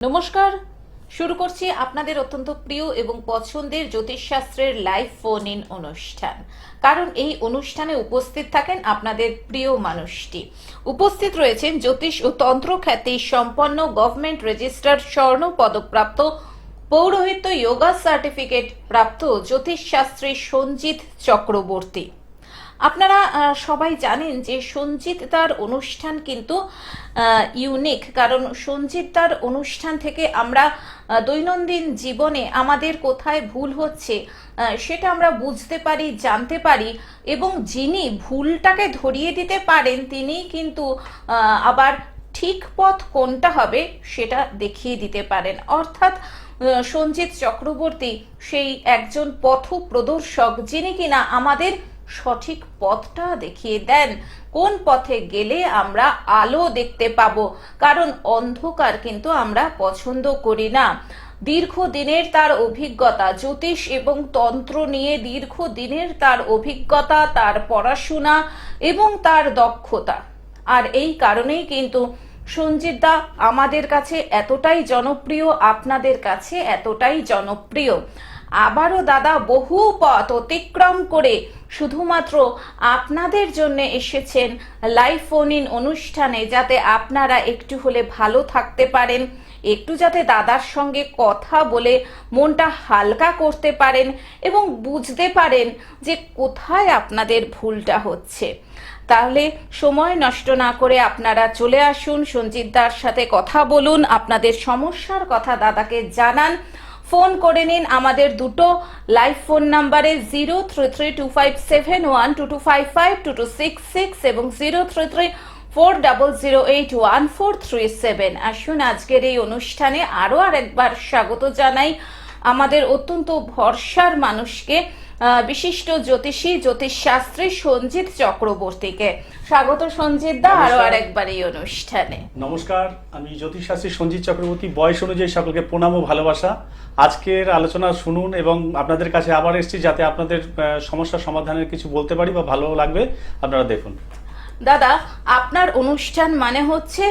নমস্কার। শুরু করছি আপনাদের অত্যন্ত প্রিয় এবং পছন্দের জ্যোতিষশাস্ত্রের লাইভ ফোন ইন অনুষ্ঠান। কারণ এই অনুষ্ঠানে উপস্থিত থাকেন আপনাদের প্রিয় মানুষটি। উপস্থিত রয়েছেন জ্যোতিষ ও তন্ত্র খ্যাতি সম্পন্ন গভর্নমেন্ট রেজিস্টার স্বর্ণ পদকপ্রাপ্ত পৌরোহিত্য যোগা সার্টিফিকেট প্রাপ্ত জ্যোতিষশাস্ত্রী সঞ্জিত চক্রবর্তী। আপনারা সবাই জানেন যে সঞ্জিত তার অনুষ্ঠান কিন্তু ইউনিক, কারণ সঞ্জিত তার অনুষ্ঠান থেকে আমরা দৈনন্দিন জীবনে আমাদের কোথায় ভুল হচ্ছে সেটা আমরা বুঝতে পারি, জানতে পারি, এবং যিনি ভুলটাকে ধরিয়ে দিতে পারেন তিনি কিন্তু আবার ঠিক পথ কোনটা হবে সেটা দেখিয়ে দিতে পারেন। অর্থাৎ সঞ্জিত চক্রবর্তী সেই একজন পথ প্রদর্শক যিনি কিনা আমাদের সঠিক পথটা দেখিয়ে দেন, কোন পথে গেলে আমরা আলো দেখতে পাবো, কারণ অন্ধকার কিন্তু আমরা পছন্দ করি না। দীর্ঘদিনের তার অভিজ্ঞতা, জ্যোতিষ এবং তন্ত্র নিয়ে দীর্ঘদিনের তার অভিজ্ঞতা, তার পড়াশোনা এবং তার দক্ষতা, আর এই কারণেই কিন্তু সঞ্জিত দা আমাদের কাছে এতটাই জনপ্রিয়, আপনাদের কাছে এতটাই জনপ্রিয়। আবারও দাদা বহু পথ অতিক্রম করে শুধুমাত্র আপনাদের জন্য এসেছেন লাইভ ফোন ইন অনুষ্ঠানে, যাতে আপনারা একটু হলে ভালো থাকতে পারেন, একটু যাতে দাদার সঙ্গে কথা বলে মনটা হালকা করতে পারেন এবং বুঝতে পারেন যে কোথায় আপনাদের ভুলটা হচ্ছে। তাহলে সময় নষ্ট না করে আপনারা চলে আসুন, সঞ্জিত দার সাথে কথা বলুন, আপনাদের সমস্যার কথা দাদাকে জানান। ফোন করে নিন আমাদের দুটো লাইভ ফোন নাম্বারে 0332571225 2266 এবং 033400814337। আসুন আজকের এই অনুষ্ঠানে আরো আরেকবার স্বাগত জানাই আমাদের অত্যন্ত ভরসার মানুষকে, বিশিষ্ট জ্যোতিষী জ্যোতিষশাস্ত্রী সঞ্জিত চক্রবর্তীকে। স্বাগত সঞ্জিত দা আরো আরেকবার এই অনুষ্ঠানে। নমস্কার, আমি জ্যোতিষশাস্ত্রী সঞ্জিত চক্রবর্তী। বয়স অনুযায়ী সকলকে প্রণাম ও ভালোবাসা। আজকের আলোচনা শুনুন এবং আপনাদের কাছে আবার এসেছি যাতে আপনাদের সমস্যা সমাধানের কিছু বলতে পারি বা ভালো লাগবে, আপনারা দেখুন। দাদা, আপনার অনুষ্ঠান মানে হচ্ছে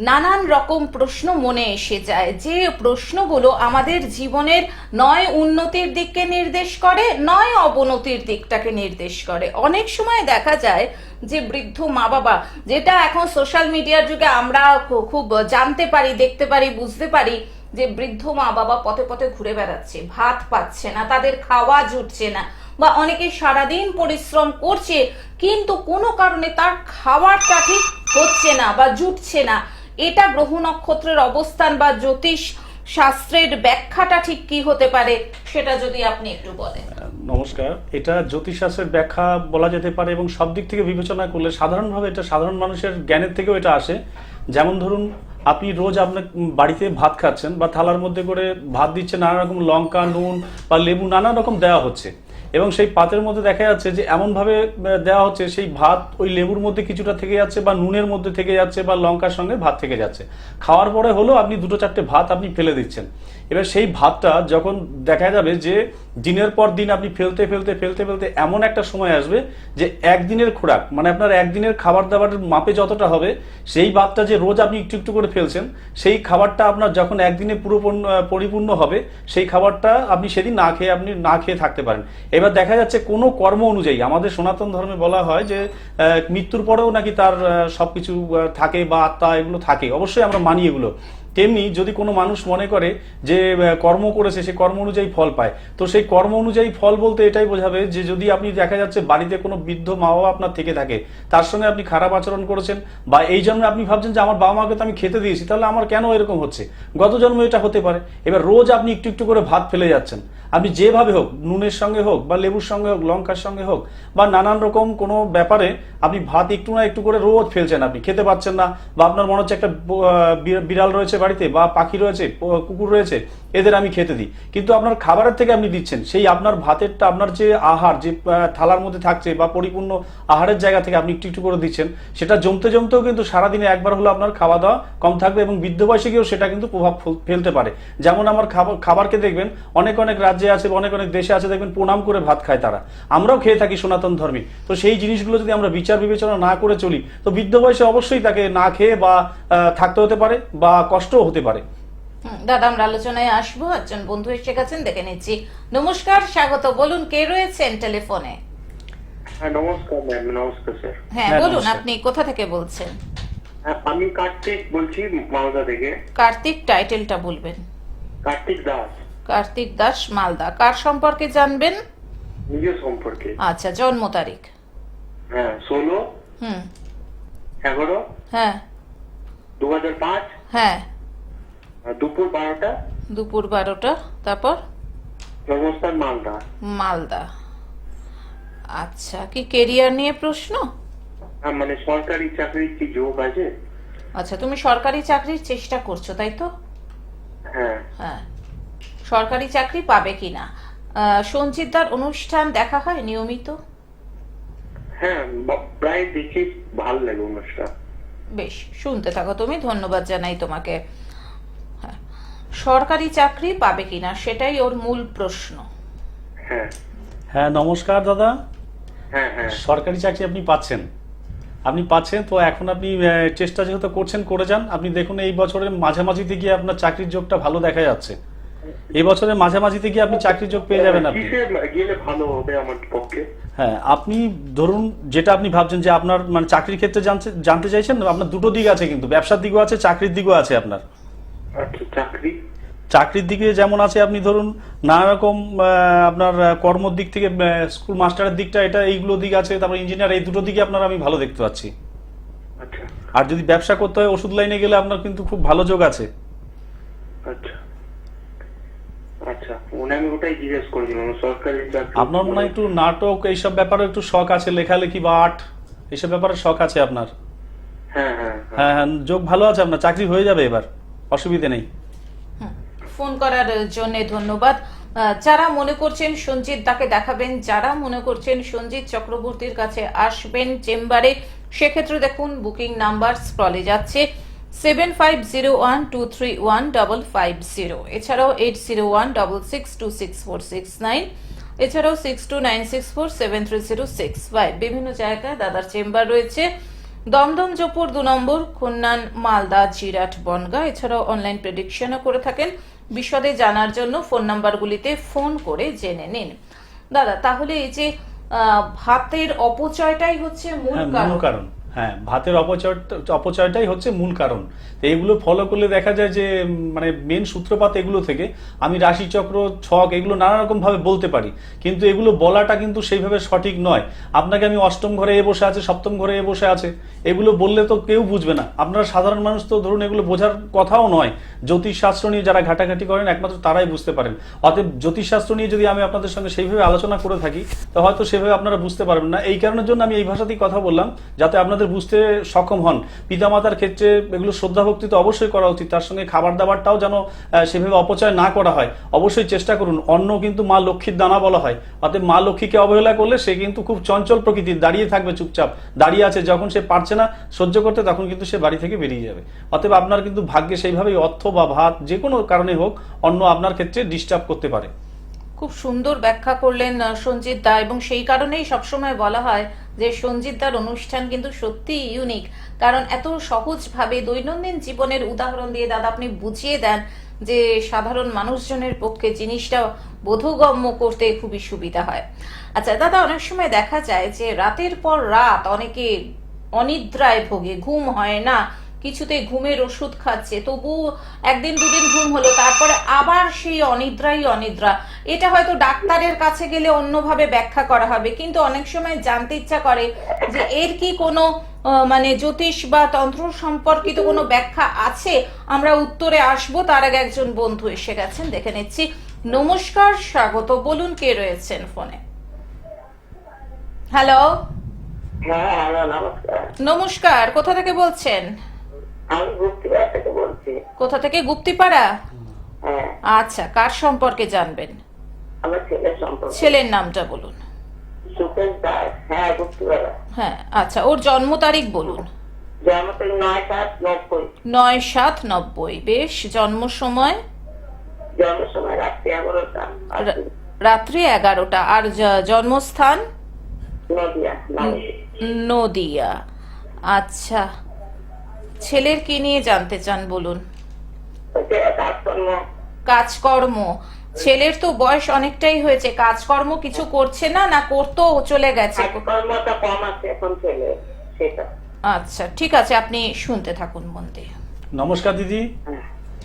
নানান রকম প্রশ্ন মনে এসে যায়, যে প্রশ্নগুলো আমাদের জীবনের নয় উন্নতির দিককে নির্দেশ করে, নয় অবনতির দিকটাকে নির্দেশ করে। অনেক সময় দেখা যায় যে বৃদ্ধ মা বাবা, যেটা এখন সোশ্যাল মিডিয়ার যুগে আমরা খুব জানতে পারি, দেখতে পারি, বুঝতে পারি, যে বৃদ্ধ মা বাবা পথে পথে ঘুরে বেড়াচ্ছে, ভাত পাচ্ছে না, তাদের খাওয়া জুটছে না, বা অনেকে সারাদিন পরিশ্রম করছে কিন্তু কোনো কারণে তার খাওয়ারটা ঠিক হচ্ছে না বা জুটছে না। এটা গ্রহ নক্ষত্রের অবস্থান বা জ্যোতিষ শাস্ত্রের ব্যাখ্যাটা ঠিক কি হতে পারে সেটা যদি আপনি একটু বলেন। নমস্কার। এটা জ্যোতিষশাস্ত্রের ব্যাখ্যা বলা যেতে পারে এবং সব দিক থেকে বিবেচনা করলে সাধারণভাবে এটা সাধারণ মানুষের জ্ঞানের থেকেও এটা আসে। যেমন ধরুন, আপনি রোজ আপনার বাড়িতে ভাত খাচ্ছেন বা থালার মধ্যে করে ভাত দিচ্ছে, নানা রকম লঙ্কা, নুন বা লেবু নানা রকম দেওয়া হচ্ছে, এবং সেই পাতের মধ্যে দেখা যাচ্ছে যে এমনভাবে দেওয়া হচ্ছে সেই ভাত ওই লেবুর মধ্যে কিছুটা থেকে যাচ্ছে বা নুনের মধ্যে থেকে যাচ্ছে বা লঙ্কার সঙ্গে ভাত থেকে যাচ্ছে। খাওয়ার পরে হলো আপনি দুটো চারটে ভাত আপনি ফেলে দিচ্ছেন। এবার সেই ভাতটা যখন দেখা যাবে যে দিনের পর দিন আপনি ফেলতে ফেলতে ফেলতে ফেলতে এমন একটা সময় আসবে যে একদিনের খোরাক, মানে আপনার একদিনের খাবার দাবারের মাপে যতটা হবে, সেই ভাতটা যে রোজ আপনি একটু একটু করে ফেলছেন, সেই খাবারটা আপনার যখন একদিনে পুরো পরিপূর্ণ হবে, সেই খাবারটা আপনি সেদিন না খেয়ে থাকতে পারেন। এবার দেখা যাচ্ছে কোনো কর্ম অনুযায়ী, আমাদের সনাতন ধর্মে বলা হয় যে মৃত্যুর পরেও নাকি তার সবকিছু থাকে বা আত্মা এগুলো থাকে, অবশ্যই আমরা মানি এগুলো। তেমনি যদি কোনো মানুষ মনে করে যে কর্ম করেছে সে কর্ম অনুযায়ী ফল পায়, তো সেই কর্ম অনুযায়ী ফল বলতে এটাই বোঝাবে যে যদি আপনি দেখা যাচ্ছে বাড়িতে কোনো বৃদ্ধ মা বাবা আপনার থেকে থাকে, তার সঙ্গে আপনি খারাপ আচরণ করেছেন, বা এই জন্মে আপনি ভাবছেন যে আমার বাবা মাকে তো আমি খেতে দিয়েছি, তাহলে আমার কেন এরকম হচ্ছে, গত জন্মে এটা হতে পারে। এবার রোজ আপনি একটু একটু করে ভাত ফেলে যাচ্ছেন, আপনি যেভাবে হোক, নুনের সঙ্গে হোক বা লেবুর সঙ্গে হোক, লঙ্কার সঙ্গে হোক, বা নানান রকম কোনো ব্যাপারে আপনি ভাত একটু না একটু করে রোজ ফেলছেন, আপনি খেতে পাচ্ছেন না, বা আপনার মনে হচ্ছে একটা বিড়াল রয়েছে বাড়িতে বা পাখি রয়েছে, কুকুর রয়েছে, এদের আমি খেতে দিই, কিন্তু আপনার খাবারের থেকে আপনি দিচ্ছেন সেই আপনার ভাতেরটা, আপনার যে আহার যে থালার মধ্যে থাকছে বা পরিপূর্ণ আহারের জায়গা থেকে আপনি একটু একটু করে দিচ্ছেন, সেটা জমতে জমতেও কিন্তু সারাদিনে একবার হলো আপনার খাওয়া দাওয়া কম থাকবে এবং বৃদ্ধ বয়সে গিয়েও সেটা কিন্তু প্রভাব ফেলতে পারে। যেমন আমার খাবারকে দেখবেন অনেক অনেক রাজ্যে আছে, অনেক অনেক দেশে আছে, দেখবেন প্রণাম করে ভাত খায় তারা, আমরাও খেয়ে থাকি সনাতন ধর্মে। তো সেই জিনিসগুলো যদি আমরা বিচার বিবেচনা না করে চলি, তো বৃদ্ধ বয়সে অবশ্যই তাকে না খেয়ে বা থাকতে হতে পারে বা কষ্টও হতে পারে। দাদা আমরা আলোচনায় আসবো, একজন বন্ধু এসে গেছেন, দেখে নিচ্ছি। নমস্কার, স্বাগত, বলুন কে রয়েছেন টেলিফোনে? হ্যাঁ নমস্কার ম্যাম। নমস্কার স্যার। হ্যাঁ হ্যাঁ, বলুন, নমস্কার। আপনি কোথা থেকে বলছেন? হ্যাঁ, আমি কার্তিক বলছি মালদা থেকে। কার্তিক, টাইটেলটা বলবেন। কার্তিক দাস। কার্তিক দাস, মালদা। কার সম্পর্কে জানবেন? নিজের সম্পর্কে। আচ্ছা, জন্ম তারিখ? হ্যাঁ 11 11 হ্যাঁ 2005 হ্যাঁ দুপুর 12টা। দুপুর 12টা। তারপর? জন্মস্থান মালদা। মালদা। আচ্ছা, কি কেরিয়ার নিয়ে প্রশ্ন? হ্যাঁ মানে সরকারি চাকরির কি যোগ আছে? আচ্ছা, তুমি সরকারি চাকরির চেষ্টা করছো, তাই তো? হ্যাঁ। হ্যাঁ, সরকারি চাকরি পাবে কিনা? সঞ্চিতার অনুষ্ঠান দেখা হয় নিয়মিত? হ্যাঁ প্রায় দেখি, ভালো লাগে অনুষ্ঠান। বেশ, শুনতে থাকো তুমি, ধন্যবাদ জানাই তোমাকে। হ্যাঁ, সরকারি চাকরি পাবে কিনা সেটাই ওর মূল প্রশ্ন। হ্যাঁ হ্যাঁ, নমস্কার দাদা। হ্যাঁ হ্যাঁ সরকারি চাকরি আপনি পাচ্ছেন, তো এখন আপনি চেষ্টা যেহেতু করছেন করে যান। আপনি দেখুন এই বছরের মাঝামাঝিতে গিয়ে আপনার চাকরির যোগটা ভালো দেখা যাচ্ছে। এই বছরের মাঝামাঝিতে গিয়ে আপনি চাকরির যোগ পেয়ে যাবেন আপনি। কিসে গেলে ভালো হবে আমার পক্ষে? হ্যাঁ, আপনি ধরুন যেটা আপনি ভাবছেন যে আপনার মানে চাকরির ক্ষেত্রে জানতে চাইছেন, আপনার দুটো দিক আছে, কিন্তু ব্যবসার দিকও আছে, চাকরির দিকও আছে আপনার। আচ্ছা চাকরির দিকে যেমন আছে, আপনি ধরুন নানা রকম আপনার কর্মর দিক থেকে স্কুল মাস্টারের দিকটা, এটা এইগুলো দিক আছে, তারপর ইঞ্জিনিয়ার, এই দুটো দিকে আপনার আমি ভালো দেখতে পাচ্ছি। আচ্ছা আর যদি ব্যবসা করতে হয় ওষুধ লাইনে গেলে আপনার কিন্তু খুব ভালো যোগ আছে। আচ্ছা আচ্ছা আমি ওটাই জিজ্ঞেস করেছিলাম, সরকারি চাকরি। আপনার মনে হয় একটু নাটক এইসব ব্যাপারে একটু শখ আছে, লেখালেখি বা আর্ট এইসব ব্যাপারে শখ আছে আপনার। হ্যাঁ হ্যাঁ হ্যাঁ হ্যাঁ হ্যাঁ, যোগ ভালো আছে আপনার, চাকরি হয়ে যাবে এবার, অসুবিধে নেই। ফোন করার জন্য ধন্যবাদ। যারা মনে করছেন সঞ্জিত দাকে দেখাবেন, যারা মনে করছেন সঞ্জিত চক্রবর্তীর কাছে আসবেন চেম্বারে, সেক্ষেত্রে দেখুন বুকিং নাম্বার স্ক্রলে যাচ্ছে 7501231550, এছাড়াও 8016626469, এছাড়াও 6296473065। বিভিন্ন জায়গায় দাদার চেম্বার রয়েছে। দমদম, জোপুর 2 নম্বর, খুন্নান, মালদা, জিরাট, বনগা। এছাড়াও অনলাইন প্রেডিকশনও করে থাকেন। বিশদে জানার জন্য ফোন নাম্বারগুলিতে ফোন করে জেনে নিন। দাদা, তাহলে এই যে ভাতের অপচয়টাই হচ্ছে মূল হ্যাঁ, কারণ। মূল কারণ। হ্যাঁ, ভাতের অপচয়টাই হচ্ছে মূল কারণ। তো এগুলো ফলো করলে দেখা যায় যে মানে মেন সূত্রপাত এগুলো থেকে। আমি রাশিচক্র, ছক এগুলো নানা রকম ভাবে বলতে পারি, কিন্তু এগুলো বলাটা কিন্তু সেইভাবে সঠিক নয়। আপনাকে আমি অষ্টম ঘরে এ বসে আছে, সপ্তম ঘরে এ বসে আছে, এগুলো বললে তো কেউ বুঝবে না। আপনারা সাধারণ মানুষ তো ধরুন এগুলো বোঝার কথাও নয়। জ্যোতিষশাস্ত্র নিয়ে যারা ঘাটাঘাটি করেন একমাত্র তারাই বুঝতে পারেন। অতএব জ্যোতিষশাস্ত্র নিয়ে যদি আমি আপনাদের সঙ্গে সেইভাবে আলোচনা করে থাকি, তো হয়তো সেভাবে আপনারা বুঝতে পারবেন না। এই কারণের জন্য আমি এই ভাষাতেই কথা বললাম, যাতে আপনাদের বুঝতে সক্ষম হন। পিতামাতার ক্ষেত্রে এগুলো শ্রদ্ধা ভক্তি তো অবশ্যই করা উচিত, তার সঙ্গে খাবার দাবারটাও যেন সেভাবে অপচয় না করা হয়। অবশ্যই চেষ্টা করুন। অন্ন কিন্তু মা লক্ষ্মীর দানা বলা হয়, অতএব মা লক্ষ্মীকে অবহেলা করলে সে কিন্তু খুব চঞ্চল প্রকৃতির, দাঁড়িয়ে থাকবে চুপচাপ, দাঁড়িয়ে আছে, যখন সে পারছে না সহ্য করতে তখন কিন্তু সে বাড়ি থেকে বেরিয়ে যাবে। অতএব আপনার কিন্তু ভাগ্যে সেইভাবেই অর্থ বা ভাত যে কোনো কারণে হোক অন্ন আপনার ক্ষেত্রে ডিস্টার্ব করতে পারে। খুব সুন্দর ব্যাখ্যা করলেন সঞ্জিত দা, এবং সেই কারণেই সবসময় বলা হয় যে সঞ্জিত দার অনুষ্ঠান কিন্তু সত্যি ইউনিক, কারণ এত সহজভাবে দৈনন্দিন জীবনের উদাহরণ দিয়ে দাদা আপনি বুঝিয়ে দেন যে সাধারণ মানুষজনের পক্ষে জিনিসটা বোধগম্য করতে খুবই সুবিধা হয়। আচ্ছা দাদা, অনেক সময় দেখা যায় যে রাতের পর রাত অনেকে অনিদ্রায় ভোগে, ঘুম হয় না, কিছুতে ঘুমের ওষুধ খাচ্ছে, তবু একদিন দুদিন ঘুম হলো, তারপরে আবার সেই অনিদ্রা। এটা হয়তো ডাক্তারের কাছে গেলে অন্যভাবে ব্যাখ্যা করা হবে, কিন্তু অনেক সময় জানতে ইচ্ছা করে যে এর কি কোনো মানে জ্যোতিষ বা তন্ত্র সম্পর্কিত কোনো ব্যাখ্যা আছে। আমরা উত্তরে আসবো, তার আগে একজন বন্ধু এসে গেছেন, দেখে নিচ্ছি। নমস্কার, স্বাগত, বলুন কে রয়েছেন ফোনে? হ্যালো। হ্যাঁ হ্যালো নমস্কার। নমস্কার, কোথা থেকে বলছেন? আমি গুপ্তিপাড়া থেকে বলছি। কোথা থেকে? গুপ্তিপাড়া। হ্যাঁ, আচ্ছা, কার সম্পর্কে জানবেন? আমার ছেলের সম্পর্কে। ছেলের নামটা বলুন। সুপেশ দাস। হ্যাঁ গুপ্তিপাড়া। হ্যাঁ, আচ্ছা, ওর জন্ম তারিখ বলুন। জন্ম তারিখ 9/7/90। 9/7/90। বেশ, জন্ম সময়? জন্ম সময় রাত্রি 11টা। রাত্রি 11টা। আর জন্মস্থান? নদিয়া। নদিয়া। আচ্ছা, ছেলের কি নিয়ে জানতে চান বলুন। কাজকর্ম কাজকর্ম, ছেলের তো বয়স অনেকটাই হয়েছে, কাজকর্ম কিছু করছে না, না করতো চলে গেছে? কাজকর্মটা কম আছে এখন ছেলে, সেটা। আচ্ছা ঠিক আছে, আপনি শুনতে থাকুন মন দিয়ে। নমস্কার দিদি।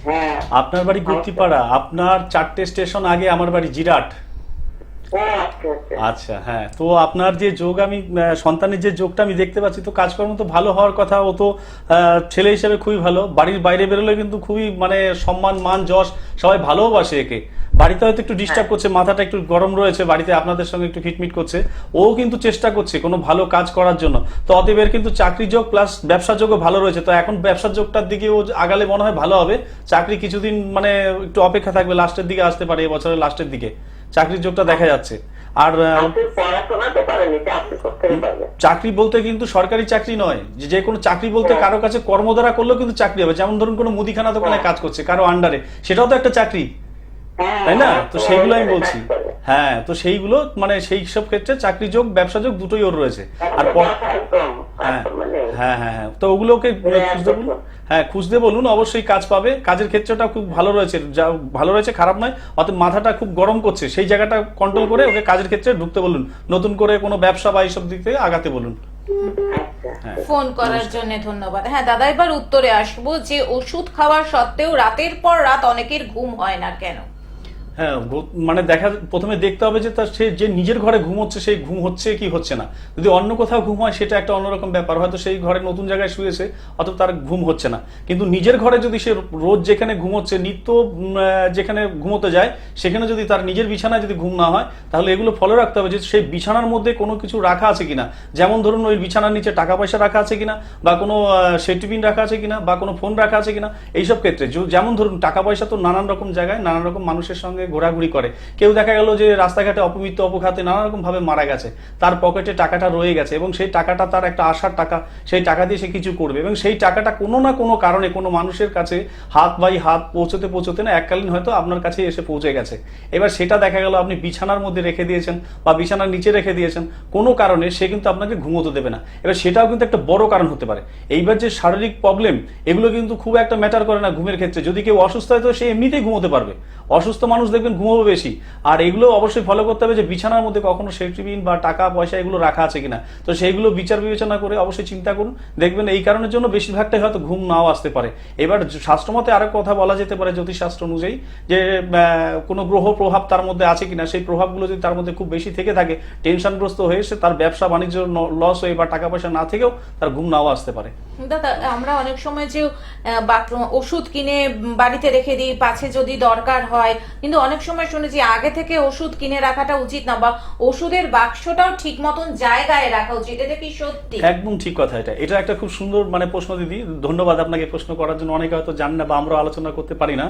হ্যাঁ। আপনার বাড়ি গুপ্তিপাড়া, আপনার 4টে স্টেশন আগে আমার বাড়ি জিরাট। ও আচ্ছা আচ্ছা। আচ্ছা, হ্যাঁ। তো আপনার যে যোগ, আমি সন্তানের যে যোগটা আমি দেখতে পাচ্ছি, তো কাজকর্ম তো ভালো হওয়ার কথা। ও তো ছেলে হিসেবে খুবই ভালো, বাড়ির বাইরে বেরোলে কিন্তু খুবই মানে সম্মান মান যশ, সবাই ভালোবাসে একে। বাড়িতে হয়তো একটু ডিস্টার্ব করছে, মাথাটা একটু গরম রয়েছে, বাড়িতে আপনাদের সঙ্গে একটু খিটমিট করছে। ও কিন্তু চেষ্টা করছে কোনো ভালো কাজ করার জন্য। তো অতএব এর কিন্তু চাকরি যোগ প্লাস ব্যবসা যোগও ভালো রয়েছে। তো এখন ব্যবসার যোগটার দিকে ও আগালে মনে হয় ভালো হবে। চাকরি কিছুদিন মানে একটু অপেক্ষা থাকবে, লাস্টের দিকে আসতে পারে, এবছরের লাস্টের দিকে চাকরির যোগটা দেখা যাচ্ছে। আর আপনি পড়াশোনা তো পারেনি, চাকরি করতে পারবে। চাকরি বলতে কিন্তু সরকারি চাকরি নয়, যে কোনো চাকরি বলতে কারো কাছে কর্মধারা করলেও কিন্তু চাকরি হবে। যেমন ধরুন কোনো মুদিখানা দোকানে কাজ করছে কারো আন্ডারে, সেটাও তো একটা চাকরি, তাই না? তো সেইগুলো আমি বলছি। হ্যাঁ, তো সেইগুলো মানে সেই সব ক্ষেত্রে চাকরি যোগ ব্যবসা যোগ দুটোই ওর রয়েছে। আর হ্যাঁ হ্যাঁ হ্যাঁ হ্যাঁ, তো ওগুলোকে খুঁজতে বলুন। হ্যাঁ, খুঁজতে বলুন, অবশ্যই কাজ পাবে। কাজের ক্ষেত্রটা খুব ভালো রয়েছে, যা ভালো রয়েছে, খারাপ নয়। অত মাথাটা খুব গরম করছে, সেই জায়গাটা কন্ট্রোল করে ওকে কাজের ক্ষেত্রে ঢুকতে বলুন। নতুন করে কোনো ব্যবসা বা এইসব দিক থেকে আগাতে বলুন। ফোন করার জন্য ধন্যবাদ। হ্যাঁ দাদা, এবার উত্তরে আসবো যে ওষুধ খাওয়ার সত্ত্বেও রাতের পর রাত অনেকের ঘুম হয় না কেন? হ্যাঁ, মানে প্রথমে দেখতে হবে যে তার সে যে নিজের ঘরে ঘুম হচ্ছে, সেই ঘুম হচ্ছে কি হচ্ছে না। যদি অন্য কোথাও ঘুম হয় সেটা একটা অন্যরকম ব্যাপার, হয়তো সেই ঘরে নতুন জায়গায় শুয়েছে, অথবা তার ঘুম হচ্ছে না। কিন্তু নিজের ঘরে যদি সে রোজ যেখানে ঘুমোচ্ছে, নিত্য যেখানে ঘুমোতে যায়, সেখানে যদি তার নিজের বিছানায় যদি ঘুম না হয়, তাহলে এগুলো ফলো রাখতে হবে যে সেই বিছানার মধ্যে কোনো কিছু রাখা আছে কিনা। যেমন ধরুন ওই বিছানার নিচে টাকা পয়সা রাখা আছে কিনা, বা কোনো সেফটি পিন রাখা আছে কিনা, বা কোনো ফোন রাখা আছে কিনা। এইসব ক্ষেত্রে যেমন ধরুন টাকা পয়সা তো নানান রকম জায়গায় নানান রকম মানুষের সঙ্গে ঘোরাঘুরি করে। কেউ দেখা গেল যে রাস্তাঘাটে অপমৃত্যু অপঘাতে নানা রকম ভাবে মারা গেছে, তার পকেটে টাকাটা রয়ে গেছে, এবং সেই টাকাটা তার একটা আশার টাকা, সেই টাকা দিয়ে সে কিছু করবে, এবং সেই টাকাটা কোনো না কোনো কারণে কোনো মানুষের কাছে হাত বাই হাত পৌঁছতে পৌঁছতে না এককালীন হয়তো আপনার কাছে এসে পৌঁছে গেছে। এবার সেটা দেখা গেল আপনি বিছানার মধ্যে রেখে দিয়েছেন বা বিছানার নিচে রেখে দিয়েছেন, কোনো কারণে সে কিন্তু আপনাকে ঘুমোতে দেবে না। এবার সেটাও কিন্তু একটা বড় কারণ হতে পারে। এইবার যে শারীরিক প্রবলেম, এগুলো কিন্তু খুব একটা ম্যাটার করে না ঘুমের ক্ষেত্রে। যদি কেউ অসুস্থ হয় তো সে এমনিতেই ঘুমোতে পারবে, অসুস্থ মানুষ দেখবেন ঘুমোবে বেশি। আর এগুলো অবশ্যই ফলো করতে হবে যে বিছানার মধ্যে কখনো সেফটি পিন বা টাকা পয়সা এগুলো রাখা আছে কিনা। তো সেইগুলো বিচার বিবেচনা করে অবশ্যই চিন্তা করুন, দেখবেন এই কারণের জন্য বেশিরভাগটাই হয়তো ঘুম নাও আসতে পারে। এবার শাস্ত্রমতে আরো কথা বলা যেতে পারে জ্যোতিষশাস্ত্র অনুযায়ী, যে কোনো গ্রহ প্রভাব তার মধ্যে আছে কিনা। সেই প্রভাবগুলো যদি তার মধ্যে খুব বেশি থেকে থাকে, টেনশনগ্রস্ত হয়ে সে তার ব্যবসা বাণিজ্য লস হয়ে বা টাকা পয়সা না থেকেও তার ঘুম নাও আসতে পারে। দাদা, আমরা অনেক সময় যে ওষুধ কিনে বাড়িতে রেখে দিই পাছে যদি দরকার হয়, কিন্তু অনেক সময় শুনেছি আগে থেকে ওষুধ কিনে রাখাটা উচিত না, বা ওষুধের বাক্সটাও ঠিক মতন জায়গায় রাখা উচিত। এটা কি সত্যি? একদম ঠিক কথা। এটা একটা খুব সুন্দর মানে প্রশ্ন দিদি, ধন্যবাদ আপনাকে প্রশ্ন করার জন্য। অনেকে হয়তো জান না বা আমরা আলোচনা করতে পারি না।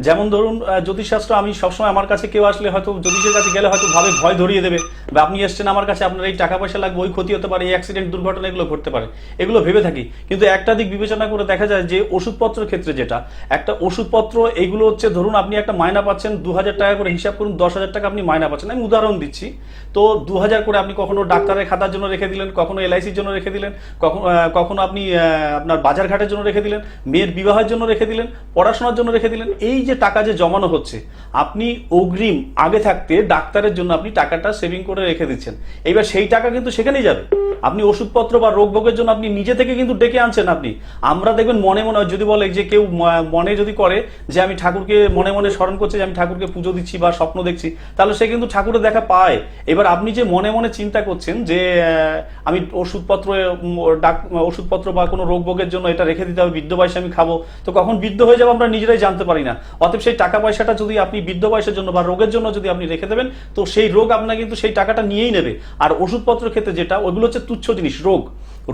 যেমন ধরুন জ্যোতিষশাস্ত্র, আমি সবসময় আমার কাছে কেউ আসলে হয়তো জ্যোতিষের কাছে গেলে হয়তো ভাবে ভয় ধরিয়ে দেবে, বা আপনি এসছেন আমার কাছে, আপনার এই টাকা পয়সা লাগবে, ওই ক্ষতি হতে পারে, এই অ্যাক্সিডেন্ট দুর্ঘটনা এগুলো ঘটতে পারে, এগুলো ভেবে থাকি। কিন্তু একটা দিক বিবেচনা করে দেখা যায় যে ওষুধপত্রের ক্ষেত্রে যেটা একটা ওষুধপত্র, এইগুলো হচ্ছে ধরুন আপনি একটা মায়না পাচ্ছেন 2000 টাকা করে, হিসাব করুন 10,000 টাকা আপনি মায়না পাচ্ছেন, আমি উদাহরণ দিচ্ছি। তো 2000 করে আপনি কখনো ডাক্তারের খাতার জন্য রেখে দিলেন, কখনো LICর জন্য রেখে দিলেন, কখনো আপনি আপনার বাজার ঘাটের জন্য রেখে দিলেন, মেয়ের বিবাহের জন্য রেখে দিলেন, পড়াশোনার জন্য রেখে দিলেন। এই যে টাকা যে জমানো হচ্ছে, আপনি অগ্রিম আগে থাকতে ডাক্তারের জন্য আপনি টাকাটা সেভিং করে রেখে দিচ্ছেন। এইবার সেই টাকা কিন্তু সেখানেই যাবে। আপনি ওষুধপত্র বা রোগ ভোগের জন্য আপনি নিজে থেকে কিন্তু ডেকে আনছেন। আপনি আমরা দেখবেন মনে মনে যদি বলে যে কেউ মনে যদি করে যে আমি ঠাকুরকে মনে মনে স্মরণ করছি, যে আমি ঠাকুরকে পুজো দিচ্ছি বা স্বপ্ন দেখছি, তাহলে সে কিন্তু ঠাকুরের দেখা পায়। এবার আপনি যে মনে মনে চিন্তা করছেন যে আমি ওষুধপত্র বা কোনো রোগ ভোগের জন্য এটা রেখে দিতে হবে, বৃদ্ধ বয়সে আমি খাবো, তো কখন বৃদ্ধ হয়ে যাবো আমরা নিজেরাই জানতে পারি না। অতএব সেই টাকা পয়সাটা যদি আপনি বৃদ্ধ বয়সের জন্য বা রোগের জন্য যদি আপনি রেখে দেবেন, তো সেই রোগ আপনার কিন্তু সেই টাকাটা নিয়েই নেবে। আর ওষুধপত্রের ক্ষেত্রে যেটা, ওইগুলো হচ্ছে তুচ্ছ জিনিস।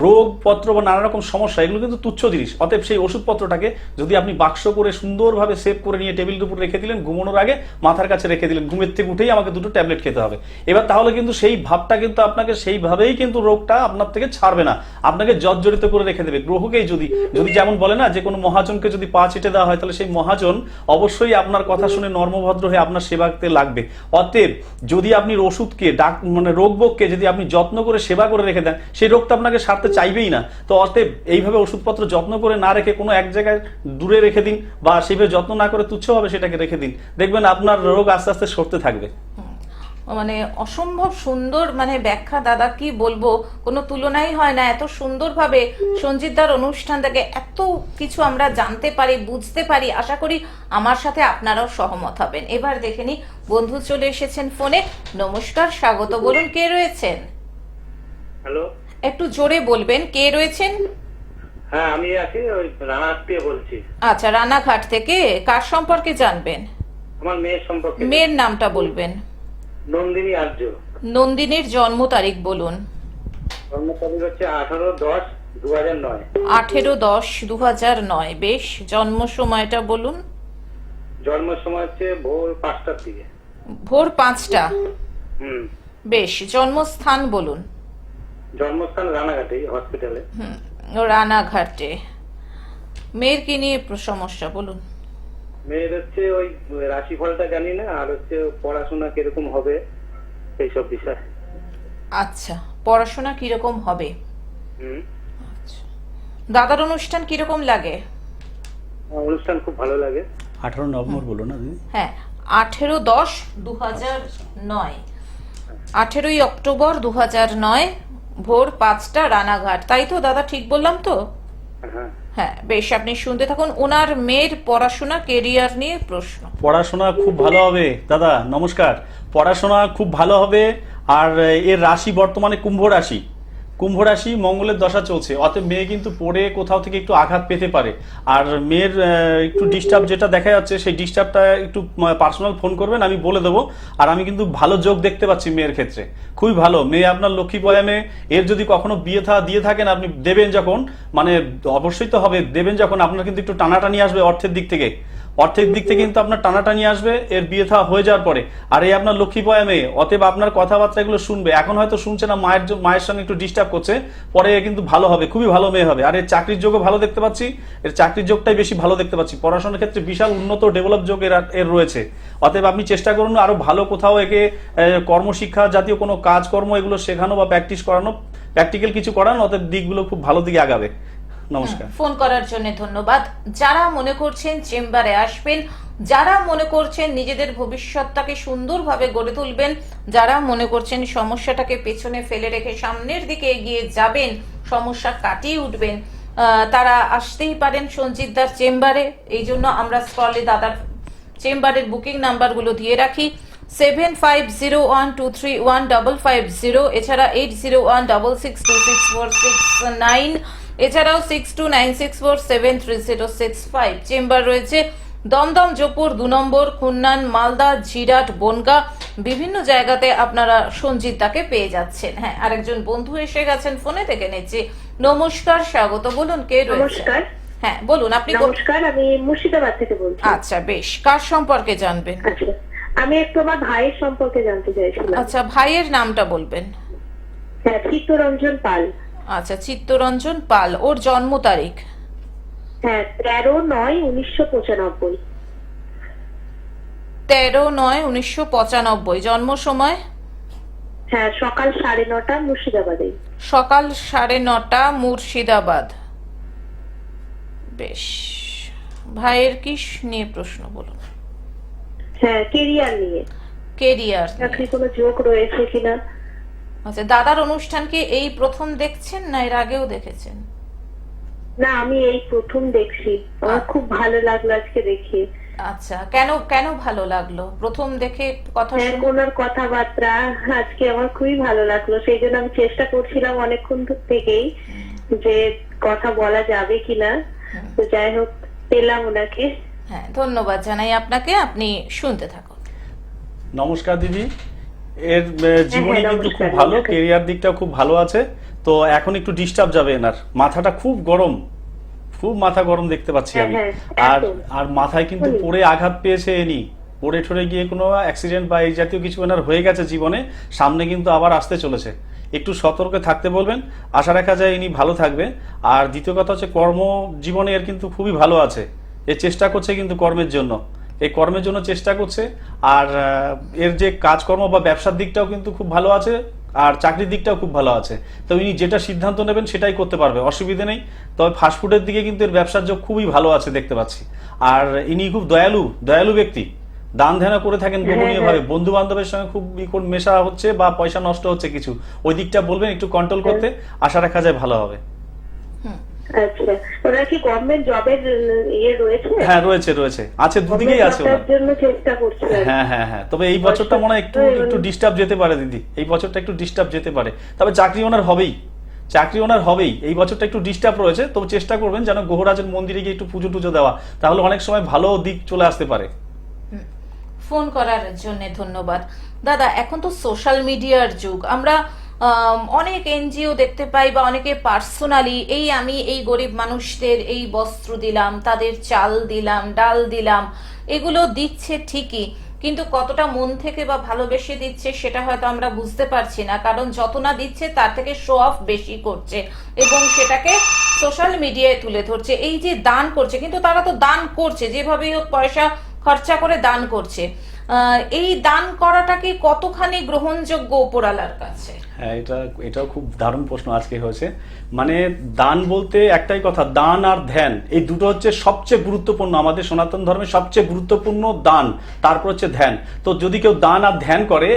রোগপত্র বা নানা রকম সমস্যা, এগুলো কিন্তু তুচ্ছ জিনিস। অতএব সেই ওষুধপত্রটাকে যদি আপনি বাক্স করে সুন্দরভাবে সেভ করে নিয়ে টেবিলের উপর রেখে দিলেন, ঘুমানোর আগে মাথার কাছে রেখে দিলেন, ঘুমের থেকে উঠেই আমাকে 2টো ট্যাবলেট খেতে হবে, এবার তাহলে কিন্তু সেই ভাবটা কিন্তু আপনাকে সেইভাবেই কিন্তু রোগটা আপনার থেকে ছাড়বে না, আপনাকে জর্জরিত করে রেখে দেবে। গ্রহকেই যদি যেমন বলে না যে কোনো মহাজনকে যদি পা চেটে দেওয়া হয়, তাহলে সেই মহাজন অবশ্যই আপনার কথা শুনে নর্মভদ্র হয়ে আপনার সেবাতে লাগবে। অতএব যদি আপনি ওষুধকে মানে রোগভোগকে যদি আপনি যত্ন করে সেবা করে রেখে দেন, সেই রোগটা আপনাকে ছাড়তে চাইবেই না। তো অতএব এইভাবে ওষুধপত্র যত্ন করে না রেখে কোনো এক জায়গায় দূরে রেখে দিন, বা সেইভাবে যত্ন না করে তুচ্ছভাবে সেটাকে রেখে দিন, দেখবেন আপনার রোগ আস্তে আস্তে সরতে থাকবে। মানে অসম্ভব সুন্দর মানে ব্যাখ্যা দাদা, কি বলবো, কোনো তুলনাই হয় না। এত সুন্দরভাবে সঞ্জিতদার অনুষ্ঠান থেকে এত কিছু আমরা জানতে পারি, বুঝতে পারি। আশা করি আমার সাথে আপনারাও সহমত হবেন। এবার দেখে নি, বন্ধু চলে এসেছেন ফোনে। নমস্কার, স্বাগত, বলুন কে রয়েছেন? হ্যালো, একটু জোরে বলবেন, কে রয়েছেন? হ্যাঁ আমি আছি, ওই রানাঘাট থেকে বলছি। আচ্ছা, রানাঘাট থেকে। কার সম্পর্কে জানবেন? আমার মেয়ের সম্পর্কে। মেয়ের নামটা বলবেন। নন্দিনী আর্য। নন্দিনীর জন্ম তারিখ বলুন। জন্ম তারিখ হচ্ছে 18/10/2009। 18/10/2009। বেশ, জন্ম সময়টা বলুন। জন্মের সময় হচ্ছে ভোর 5টার দিকে। ভোর 5টা। হুম। বেশ, জন্মস্থান বলুন। জন্মস্থান রানাঘাটে হসপিটালে। রানাঘাটে। মেয়ের কি নিয়ে সমস্যা বলুন? মেয়ের হচ্ছে ওই রাশিফলটা জানি না, আর হচ্ছে পড়াশোনা কিরকম হবে এইসব বিষয়। আচ্ছা, পড়াশোনা কিরকম হবে? হুম। দাদার অনুষ্ঠান কিরকম লাগে? অনুষ্ঠান খুব ভালো লাগে। 18 নভেম্বর বলো না দিদি? হ্যাঁ, 18/10/2009। 18ই অক্টোবর 2009, ভোর 5টা, রানাঘাট। তাই তো দাদা, ঠিক বললাম তো? হ্যাঁ। হ্যাঁ, বেশ, আপনি শুনতে থাকুন। ওনার মেয়ের পড়াশোনা, কেরিয়ার নিয়ে প্রশ্ন। পড়াশোনা খুব ভালো হবে দাদা, নমস্কার। পড়াশোনা খুব ভালো হবে। আর এর রাশি বর্তমানে কুম্ভ রাশি। কুম্ভ রাশি, মঙ্গলের দশা চলছে, অতএব মেয়ে কিন্তু পড়ে কোথাও থেকে একটু আঘাত পেতে পারে। আর মেয়ের একটু ডিস্টার্ব যেটা দেখা যাচ্ছে, সেই ডিস্টার্বটা একটু পার্সোনাল ফোন করবেন, আমি বলে দেবো। আর আমি কিন্তু ভালো যোগ দেখতে পাচ্ছি মেয়ের ক্ষেত্রে, খুবই ভালো। মেয়ে আপনার লক্ষ্মী পয়া মেয়ে। এর যদি কখনো বিয়ে দিয়ে থাকেন, আপনি দেবেন যখন, মানে অবশ্যই তো হবে, দেবেন যখন, আপনার কিন্তু একটু টানাটানি আসবে অর্থের দিক থেকে। অর্থের দিক থেকে কিন্তু আপনার টানাটানি আসবে এর বিয়ে থা হয়ে যাওয়ার পরে। আর এই আপনার লক্ষ্মী পয়া মেয়ে, অতএব আপনার কথাবার্তা এগুলো শুনবে। এখন হয়তো শুনছে না, মায়ের সঙ্গে একটু ডিস্টার্ব করছে, পরে কিন্তু ভালো হবে, খুবই ভালো মেয়ে হবে। আর এর চাকরির যোগও ভালো দেখতে পাচ্ছি, এর চাকরির যোগটাই বেশি ভালো দেখতে পাচ্ছি। পড়াশোনার ক্ষেত্রে বিশাল উন্নত ডেভেলপ যোগ এর রয়েছে। অতএব আপনি চেষ্টা করুন আরো ভালো কোথাও একে কর্মশিক্ষা জাতীয় কোনো কাজকর্ম এগুলো শেখানো বা প্র্যাকটিস করানো, প্র্যাকটিক্যাল কিছু করানো, অতএব দিকগুলো খুব ভালো দিকে আগাবে। নমস্কার। ফোন করার জন্য ধন্যবাদ। যারা মনে করছেন চেম্বারে আসবেন, যারা মনে করছেন নিজেদের ভবিষ্যৎটাকে সুন্দরভাবে গড়ে তুলবেন, যারা মনে করছেন সমস্যাটাকে পেছনে ফেলে রেখে সামনের দিকে এগিয়ে যাবেন, সমস্যা কাটিয়ে উঠবেন, তারা আসতেই পারেন সঞ্জিতদার চেম্বারে। এই জন্য আমরা স্ক্রলে দাদার চেম্বারের বুকিং নাম্বারগুলো দিয়ে রাখি। 7501231550, এছাড়া 8016626469, এছাড়াও 6296473065। চেম্বার রয়েছে দমদম, জোপুর 2 নম্বর, খুন্নান, মালদা, ঝিরাট, বনগা, বিভিন্ন জায়গাতে আপনারা সঞ্জিতদাকে পেয়ে যাচ্ছেন। হ্যাঁ, আরেকজন বন্ধু এসে গেছেন ফোনে, থেকে নিচ্ছি। নমস্কার, স্বাগত, বলুন কে রয়েছে? নমস্কার। হ্যাঁ বলুন, আপনি নমস্কার, আমি মুর্শিদাবাদ থেকে বলছি। আচ্ছা, বেশ, কার সম্পর্কে জানবেন? আচ্ছা, আমি একটু আমার ভাইয়ের সম্পর্কে জানতে চাইছিলাম। আচ্ছা, ভাইয়ের নামটা বলবেন। হ্যাঁ, চিত্তরঞ্জন পাল। আচ্ছা, চিত্তরঞ্জন পাল। ওর জন্ম তারিখ? হ্যাঁ, 13/9/1995। 13/9/1995। জন্ম সময়? হ্যাঁ, সকাল 9:30 মুর্শিদাবাদে। সকাল 9:30 মুর্শিদাবাদ। বেশ, ভাইয়ের কি নিয়ে প্রশ্ন বলুন? হ্যাঁ, কেরিয়ার নিয়ে, কেরিয়ার। চাকরি কোনো যোগ রয়েছে কিনা। আচ্ছা, দাদার অনুষ্ঠান কি এই প্রথম দেখছেন না এর আগেও দেখেছেন? না, আমি এই প্রথম দেখছি। আমার খুব ভালো লাগলো আজকে দেখে। আচ্ছা, কেন ভালো লাগলো প্রথম দেখে? কথা হ্যাঁ, শুনে? ওনার কথাবার্তা আজকে আমার খুবই ভালো লাগলো। সেই জন্য আমি চেষ্টা করছিলাম অনেকক্ষণ থেকেই যে কথা বলা যাবে কিনা। তো যাই হোক, পেলাম ওনাকে। হ্যাঁ, ধন্যবাদ জানাই আপনাকে। আপনি শুনতে থাকুন। নমস্কার দিদি। এর জীবনী হ্যাঁ, কিন্তু খুব নমস্কার, ভালো, নমস্কার। কেরিয়ার দিকটাও খুব ভালো আছে। তো এখন একটু ডিস্টার্ব যাবে এনার, মাথাটা খুব গরম, খুব মাথা গরম দেখতে পাচ্ছি আমি। হ্যাঁ, আর একদম। আর মাথায় কিন্তু বলুন। পড়ে আঘাত পেয়েছে এনি, পড়ে ঠরে গিয়ে কোনো অ্যাক্সিডেন্ট বা এই জাতীয় কিছু এনার হয়ে গেছে জীবনে, সামনে কিন্তু আবার আসতে চলেছে। একটু সতর্ক থাকতে বলবেন, আশা রাখা যায় ইনি ভালো থাকবে। আর দ্বিতীয় কথা হচ্ছে কর্ম জীবনে এর কিন্তু খুবই ভালো আছে, এ চেষ্টা করছে কিন্তু কর্মের জন্য, এই কর্মের জন্য চেষ্টা করছে। আর এর যে কাজকর্ম বা ব্যবসার দিকটাও কিন্তু খুব ভালো আছে, আর চাকরির দিকটাও খুব ভালো আছে। তো ইনি যেটা সিদ্ধান্ত নেবেন সেটাই করতে পারবে, অসুবিধে নেই। তবে ফাস্টফুডের দিকে কিন্তু এর ব্যবসার যোগ খুবই ভালো আছে দেখতে পাচ্ছি। আর ইনি খুব দয়ালু ব্যক্তি, দান ধ্যান করে থাকেন গোপনীয় ভাবে, বন্ধু বান্ধবের সঙ্গে খুব মেশা হচ্ছে বা পয়সা নষ্ট হচ্ছে কিছু, ওই দিকটা বলবেন একটু কন্ট্রোল করতে, আশা রাখা যায় ভালো হবে। আচ্ছা, ওরা কি গভর্নমেন্ট জবের রয়েছে? হ্যাঁ রয়েছে আছে, দুদিকেই আছে ওনার। জন্য চেষ্টা করছি। হ্যাঁ, তবে এই বছরটা মনে হয় একটু ডিস্টার্ব যেতে পারে দিদি, এই বছরটা একটু ডিস্টার্ব যেতে পারে। তবে চাকরি ওনার হবেই, এই বছরটা একটু ডিস্টার্ব রয়েছে। তবে চেষ্টা করবেন যেন গ্রহরাজের মন্দিরে গিয়ে একটু পুজো দেওয়া, তাহলে অনেক সময় ভালো দিক চলে আসতে পারে। ফোন করার জন্য ধন্যবাদ দাদা। এখন তো সোশ্যাল মিডিয়ার যুগ, আমরা অনেক এনজিও দেখতে পাই বা অনেকে পার্সোনালি আমি এই গরিব মানুষদের এই বস্ত্র দিলাম, তাদের চাল দিলাম, ডাল দিলাম, এগুলো দিচ্ছে ঠিকই, কিন্তু কতটা মন থেকে বা ভালোবেসে দিচ্ছে সেটা হয়তো আমরা বুঝতে পারছি না, কারণ যত না দিচ্ছে তার থেকে শো অফ বেশি করছে এবং সেটাকে সোশ্যাল মিডিয়ায় তুলে ধরছে। এই যে দান করছে, কিন্তু তারা তো দান করছে যেভাবেই হোক, পয়সা খরচা করে দান করছে, এই দান করাটা কি কতখানি গ্রহণযোগ্য উপরালার কাছে? হ্যাঁ, এটাও খুব দারুণ প্রশ্ন আজকে হয়েছে। মানে দান বলতে একটাই কথা, দান আর ধ্যান, এই দুটো হচ্ছে সবচেয়ে গুরুত্বপূর্ণ, আমাদের সনাতন ধর্মের সবচেয়ে গুরুত্বপূর্ণ দান, তারপর হচ্ছে ধ্যান। তো যদি কেউ দান আর ধ্যান করে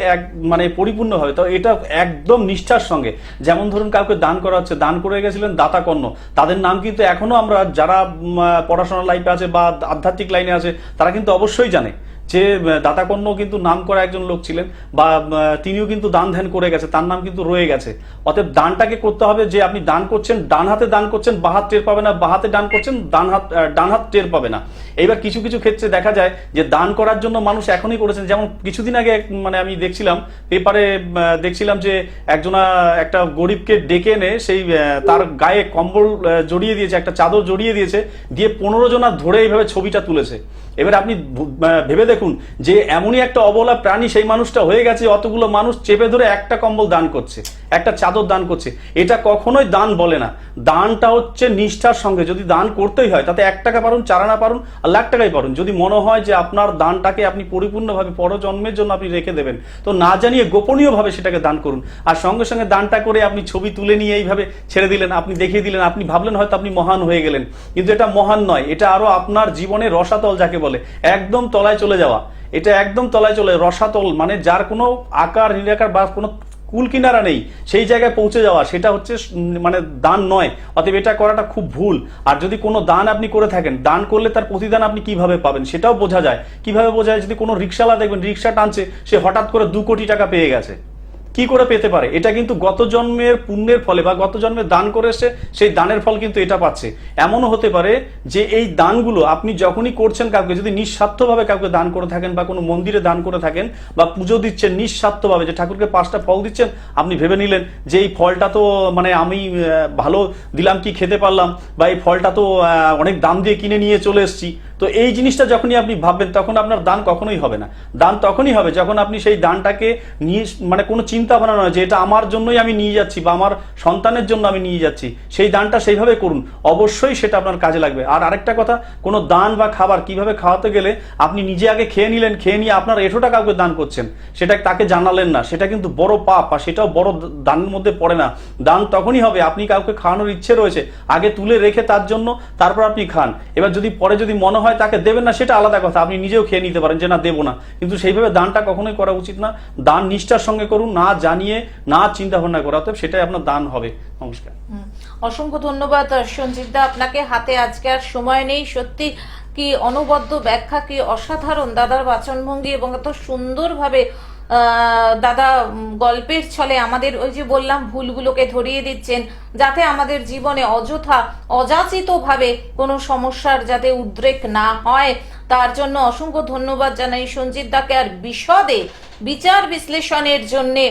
মানে পরিপূর্ণভাবে, তো এটা একদম নিষ্ঠার সঙ্গে, যেমন ধরুন কাউকে দান করা হচ্ছে, দান করে গেছিলেন দাতা কর্ণ, তাদের নাম কিন্তু এখনো আমরা যারা পড়াশোনার লাইফে আছে বা আধ্যাত্মিক লাইনে আছে তারা কিন্তু অবশ্যই জানে যে দাতাকর্ণ কিন্তু নাম করা একজন লোক ছিলেন, বা তিনিও কিন্তু দান ধ্যান করে গেছে, তার নাম কিন্তু রয়ে গেছে। অতএব দানটাকে করতে হবে যে আপনি দান করছেন, ডান হাতে দান করছেন বাঁ হাত টের পাবে না, বাঁ হাতে দান করছেন ডান হাত টের পাবে না। এইবার কিছু ক্ষেত্রে দেখা যায় যে দান করার জন্য মানুষ এখনই করেছেন, যেমন কিছুদিন আগে মানে আমি দেখছিলাম পেপারে যে একটা গরিবকে ডেকে এনে সেই তার গায়ে কম্বল জড়িয়ে দিয়েছে, একটা চাদর জড়িয়ে দিয়েছে, দিয়ে 15 জনা ধরে এইভাবে ছবিটা তুলেছে। এবার আপনি ভেবে দেখুন যে এমনই একটা অবলা প্রাণী সেই মানুষটা হয়ে গেছে, অতগুলো মানুষ চেপে ধরে একটা কম্বল দান করছে, একটা চাদর দান করছে। এটা কখনোই দান বলে না। দানটা হচ্ছে নিষ্ঠার সঙ্গে, যদি দান করতেই হয় তাতে 1 টাকা পারুন, 4 আনা পারুন, আর লাখ টাকাই পারুন, যদি মনে হয় যে আপনার দানটাকে আপনি পরিপূর্ণভাবে পরজন্মের জন্য আপনি রেখে দেবেন, তো না জানিয়ে গোপনীয়ভাবে সেটাকে দান করুন। আর সঙ্গে সঙ্গে দানটা করে আপনি ছবি তুলে নিয়ে এইভাবে ছেড়ে দিলেন, আপনি দেখিয়ে দিলেন, আপনি ভাবলেন হয়তো আপনি মহান হয়ে গেলেন, কিন্তু এটা মহান নয়, এটা আরো আপনার জীবনে রসাতল যাকে বলে, একদম তলায় চলে যাওয়া। এটা একদম তলায় চলে, রসাতল মানে যার কোনো আকার নিরাকার বা কোনো কুল কিনারা নেই, সেই জায়গায় পৌঁছে যাওয়া, সেটা হচ্ছে মানে দান নয়। অতএব এটা করাটা খুব ভুল। আর যদি কোনো দান আপনি করে থাকেন, দান করলে তার প্রতিদান আপনি কিভাবে পাবেন সেটাও বোঝা যায়। কিভাবে বোঝা যায়? যদি কোনো রিক্সাওয়ালা দেখবেন রিক্সা টানছে, সে হঠাৎ করে 2 কোটি টাকা পেয়ে গেছে, কি করে পেতে পারে? এটা কিন্তু গত জন্মের পুণ্যের ফলে বা গত জন্মে দান করে এসে সেই দানের ফল কিন্তু এটা পাচ্ছে। এমনও হতে পারে যে এই দানগুলো আপনি যখনই করছেন, কাউকে যদি নিঃস্বার্থভাবে কাউকে দান করে থাকেন বা কোনো মন্দিরে দান করে থাকেন বা পুজো দিচ্ছেন নিঃস্বার্থভাবে, যে ঠাকুরকে 5টা ফল দিচ্ছেন, আপনি ভেবে নিলেন যে এই ফলটা তো মানে আমি ভালো দিলাম কি খেতে পারলাম, বা এই ফলটা তো অনেক দাম দিয়ে কিনে নিয়ে চলে এসেছি, তো এই জিনিসটা যখনই আপনি ভাববেন তখন আপনার দান কখনোই হবে না। দান তখনই হবে যখন আপনি সেই দানটাকে নিয়ে মানে কোনো চিন্তা ভাবনা নয় যে এটা আমার জন্যই আমি নিয়ে যাচ্ছি বা আমার সন্তানের জন্য আমি নিয়ে যাচ্ছি, সেই দানটা সেইভাবে করুন, অবশ্যই সেটা আপনার কাজে লাগবে। আর আরেকটা কথা, কোনো দান বা খাবার কিভাবে খাওয়াতে গেলে আপনি নিজে আগে খেয়ে নিলেন, খেয়ে নিয়ে আপনার এঁঠোটা কাউকে দান করছেন, সেটা তাকে জানালেন না, সেটা কিন্তু বড় পাপ, আর সেটাও বড় দানের মধ্যে পড়ে না। দান তখনই হবে আপনি কাউকে খাওয়ানোর ইচ্ছে রয়েছে, আগে তুলে রেখে তার জন্য তারপর আপনি খান। এবার যদি পরে যদি মনে হয় তাকে দেবেন না, সেটা আলাদা কথা, আপনি নিজেও খেয়ে নিতে পারেন যে না দেবো না, কিন্তু সেইভাবে দানটা কখনোই করা উচিত না। দান নিষ্ঠার সঙ্গে করুন, না জানিয়ে না চিন্তা ভাবনা করা, অতএব সেটাই আপনার দান হবে। নমস্কার। অসংখ্য ধন্যবাদ সঞ্জিত দা, আপনাকে। হাতে আজকে আর সময় নেই, সত্যি কি অনবদ্য ব্যাখ্যা, কি অসাধারণ দাদার বাচনভঙ্গি, এবং এত সুন্দরভাবে দাদা গল্পের ছলে আমাদের ওই যে বললাম ভুলগুলোকে ধরিয়ে দিচ্ছেন, যাতে আমাদের জীবনে অযথা অযাচিত ভাবে কোনো সমস্যার যাতে উদ্রেক না হয়, তার জন্য অসংখ্য ধন্যবাদ জানাই সঞ্জিত দাকে। আর বিশদে বিচার বিশ্লেষণের জন্যে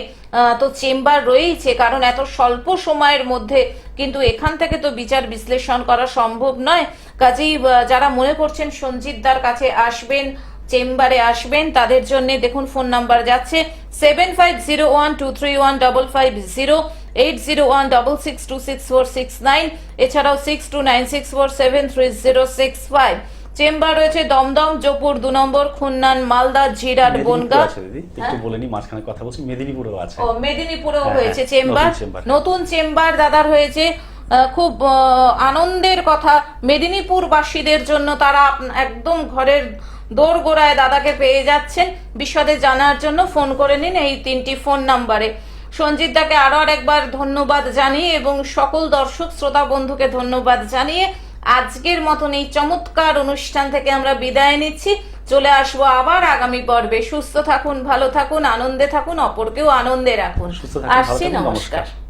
তো চেম্বার রয়েছে, কারণ এত স্বল্প সময়ের মধ্যে কিন্তু এখান থেকে তো বিচার বিশ্লেষণ করা সম্ভব নয়। কাজেই যারা মনে করছেন সঞ্জিত দার কাছে আসবেন, চেম্বারে আসবেন, তাদের জন্য দেখুন ফোন নাম্বার যাচ্ছে 7501231550, 8016626469, এছাড়াও 6296473065, চেম্বার রয়েছে দমদম, জোপুর 2 নম্বর, খুন্নান, মালদা, জিরাট, মেদিনীপুর বনগা। আছে দিদি, একটু বলে নি, মাঝখানে কথা বলছি, মেদিনীপুরেও আছে। ও মেদিনীপুরেও হ্যাঁ, হয়েছে হ্যাঁ, চেম্বার, নতুন চেম্বার। নতুন চেম্বার দাদার হয়েছে। খুব আনন্দের কথা মেদিনীপুর বাসীদের জন্য, তারা একদম ঘরের দোরগোড়ায় দাদাকে পেয়ে যাচ্ছেন। বিশদে জানার জন্য ফোন করে নিন এই 3টি ফোন নাম্বারে। সঞ্জিত দাকে আরো আরেকবার ধন্যবাদ জানিয়ে এবং সকল দর্শক শ্রোতা বন্ধুকে ধন্যবাদ জানিয়ে আজকের মতন এই চমৎকার অনুষ্ঠান থেকে আমরা বিদায় নিচ্ছি। চলে আসবো আবার আগামী পর্বে। সুস্থ থাকুন, ভালো থাকুন, আনন্দে থাকুন, অপরকেও আনন্দে রাখুন। সুস্থ থাকুন, ভালো আসছি, থাকুন, নমস্কার। নমস্কার।